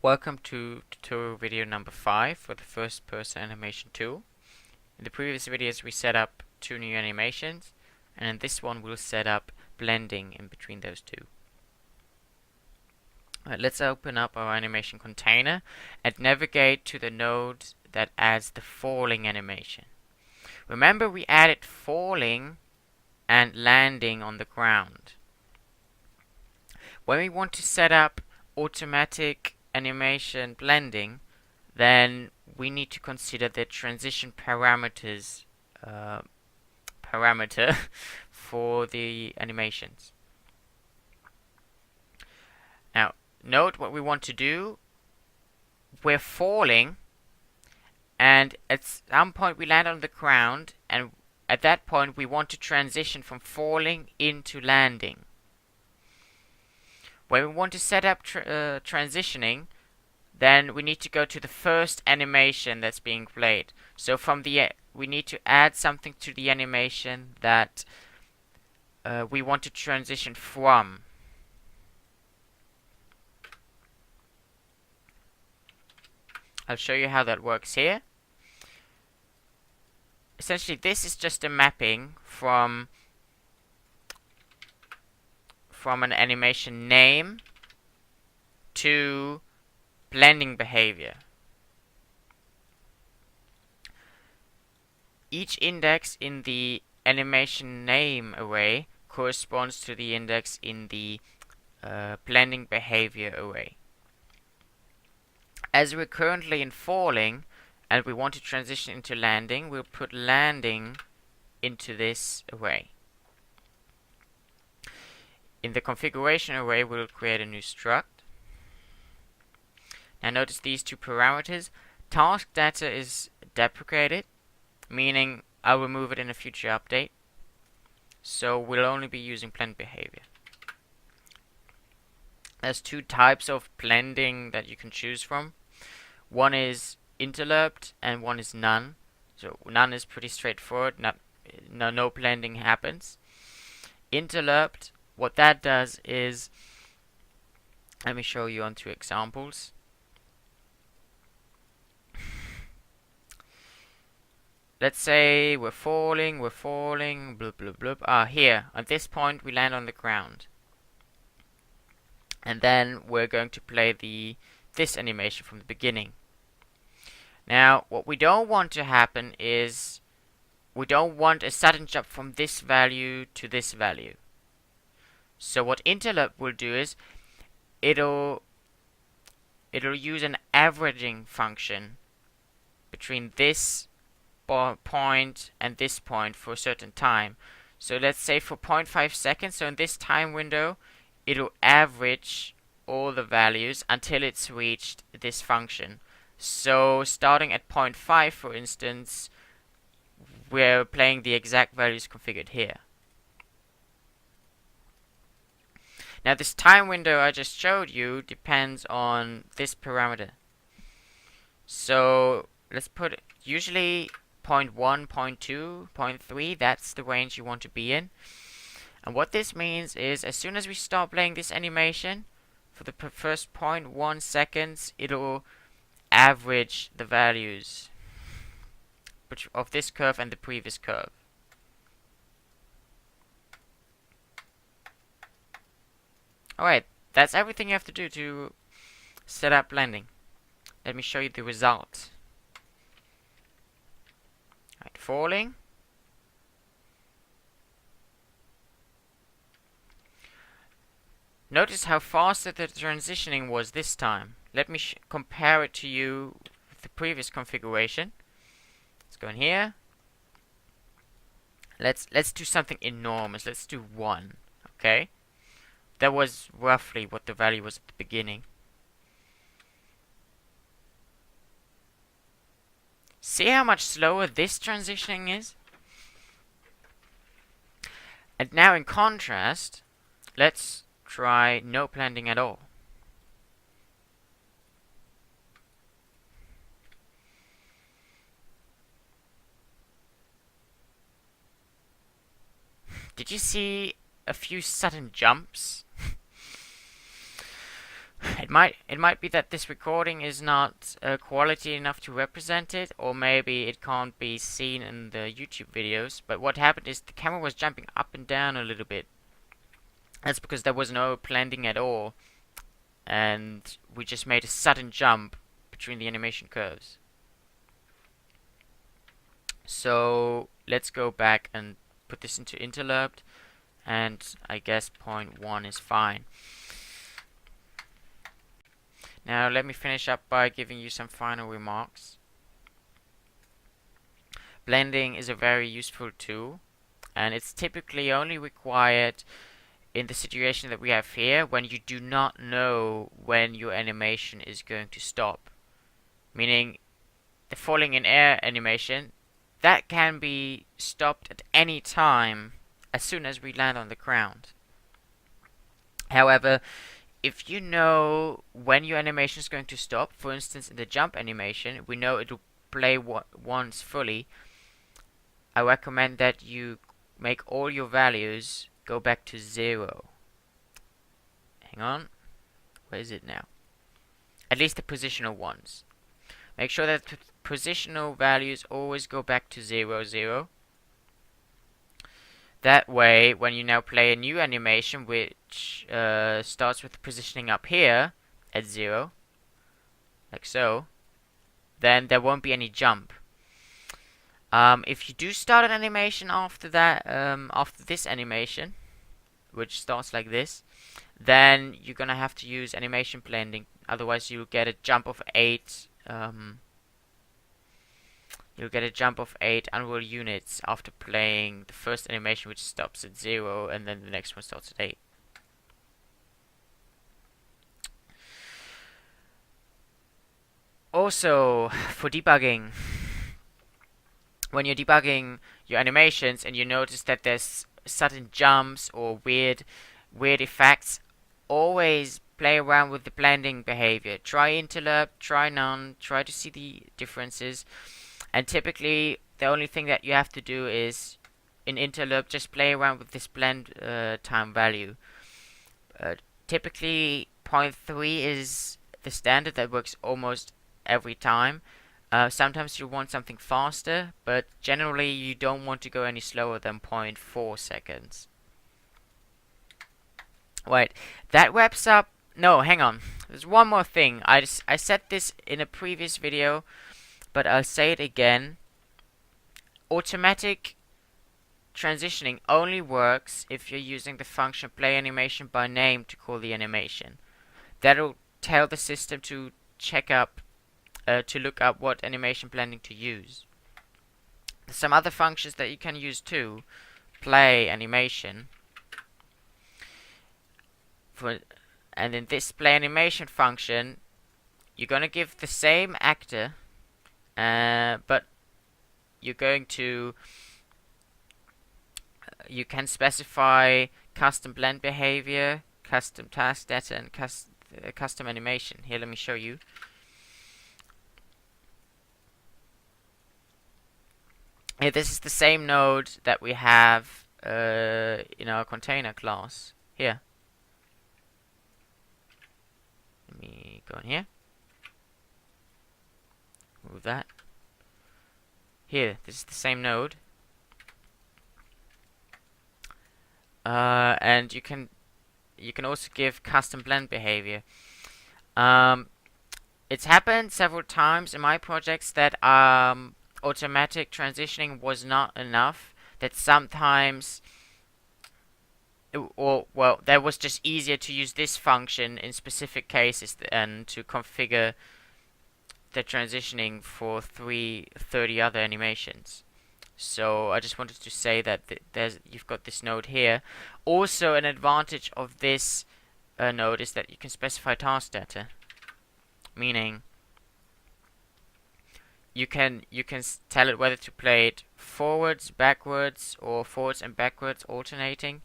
Welcome to tutorial video number 5 for the first person animation tool. In the previous videos we set up 2 new animations, and in this one we'll set up blending in between those two. Let's open up our animation container and navigate to the node that adds the falling animation. Remember, we added falling and landing on the ground. When we want to set up automatic animation blending, then we need to consider the transition parameters parameter for the animations. Now, note what we want to do. We're falling, and at some point we land on the ground, and at that point we want to transition from falling into landing. When we want to set up transitioning, then we need to go to the first animation that's being played. So from the we need to add something to the animation that we want to transition from. I'll show you how that works here. Essentially, this is just a mapping from an animation name to blending behavior. Each index in the animation name array corresponds to the index in the blending behavior array. As we're currently in falling and we want to transition into landing, we'll put landing into this array. In the configuration array, we'll create a new struct. Now notice these two parameters. Task data is deprecated, meaning I'll remove it in a future update. So we'll only be using blend behavior. There's two types of blending that you can choose from. One is interlooped and one is none. So none is pretty straightforward. No blending happens. Interlooped, what that does is, let me show you on 2 examples. Let's say we're falling, blub blub blub. Here, at this point we land on the ground. And then we're going to play this animation from the beginning. Now, what we don't want to happen is, we don't want a sudden jump from this value to this value. So what interloop will do is, it'll use an averaging function between this point and this point for a certain time. So let's say for 0.5 seconds, so in this time window, it'll average all the values until it's reached this function. So starting at 0.5, for instance, we're playing the exact values configured here. Now this time window I just showed you depends on this parameter. So let's put it, usually 0.1, 0.2, 0.3, that's the range you want to be in. And what this means is, as soon as we start playing this animation, for the first 0.1 seconds, it'll average the values of this curve and the previous curve. Alright, that's everything you have to do to set up blending. Let me show you the result. Alright, falling. Notice how fast the transitioning was this time. Let me compare it to you with the previous configuration. Let's go in here. Let's do something enormous. Let's do 1. Okay? That was roughly what the value was at the beginning. See how much slower this transitioning is? And now in contrast, let's try no blending at all. Did you see a few sudden jumps? It might be that this recording is not quality enough to represent it, or maybe it can't be seen in the YouTube videos. But what happened is the camera was jumping up and down a little bit. That's because there was no blending at all, and we just made a sudden jump between the animation curves. So let's go back and put this into interleaved, and I guess 0.1 is fine. Now let me finish up by giving you some final remarks. Blending is a very useful tool, and it's typically only required in the situation that we have here when you do not know when your animation is going to stop. Meaning the falling in air animation, that can be stopped at any time as soon as we land on the ground. However, if you know when your animation is going to stop, for instance in the jump animation, we know it will play once fully, I recommend that you make all your values go back to 0. Hang on, where is it now? At least the positional ones. Make sure that the positional values always go back to 0, 0. That way, when you now play a new animation which starts with the positioning up here at 0, like so, then there won't be any jump. If you do start an animation after that, after this animation, which starts like this, then you're gonna have to use animation blending. Otherwise, you'll get a jump of 8. You'll get a jump of 8 unreal units after playing the first animation, which stops at 0, and then the next one starts at 8. Also, for debugging, when you're debugging your animations and you notice that there's sudden jumps or weird effects, always play around with the blending behavior. Try interleaved, try none, try to see the differences. And typically, the only thing that you have to do is, in interleaved, just play around with this blend time value. Typically, 0.3 is the standard that works almost every time. Sometimes you want something faster, but generally you don't want to go any slower than 0.4 seconds. Wait, that wraps up. No, hang on. There's one more thing. I said this in a previous video, but I'll say it again. Automatic transitioning only works if you're using the function play animation by name to call the animation. That'll tell the system to look up what animation blending to use. There's some other functions that you can use too. Play animation. And in this play animation function, you're going to give the same actor, but you're going to you can specify custom blend behavior, custom task data, and custom animation. Here, let me show you. Here, this is the same node that we have in our container class. Here. Let me go in here. Move that. Here, this is the same node. And you can also give custom blend behavior. It's happened several times in my projects that automatic transitioning was not enough. That sometimes, that was just easier to use this function in specific cases and to configure the transitioning for 30 other animations. So I just wanted to say that you've got this node here. Also, an advantage of this node is that you can specify task data, meaning you can tell it whether to play it forwards, backwards, or forwards and backwards alternating,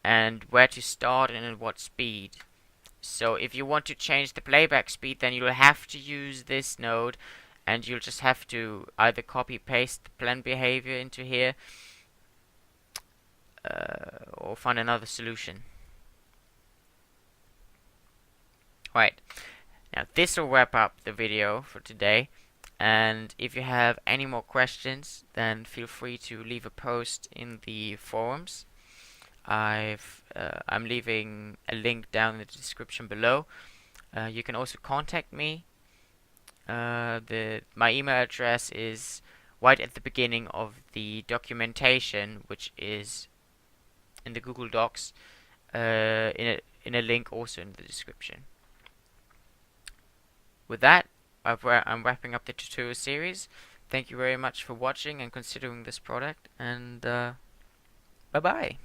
and where to start and at what speed. So if you want to change the playback speed, then you'll have to use this node, and you'll just have to either copy paste the blend behavior into here or find another solution. Right. Now this will wrap up the video for today. And if you have any more questions, then feel free to leave a post in the forums. I'm leaving a link down in the description below. You can also contact me. My email address is right at the beginning of the documentation, which is in the Google Docs, in a link also in the description. With that, I'm wrapping up the tutorial series. Thank you very much for watching and considering this product, and bye bye.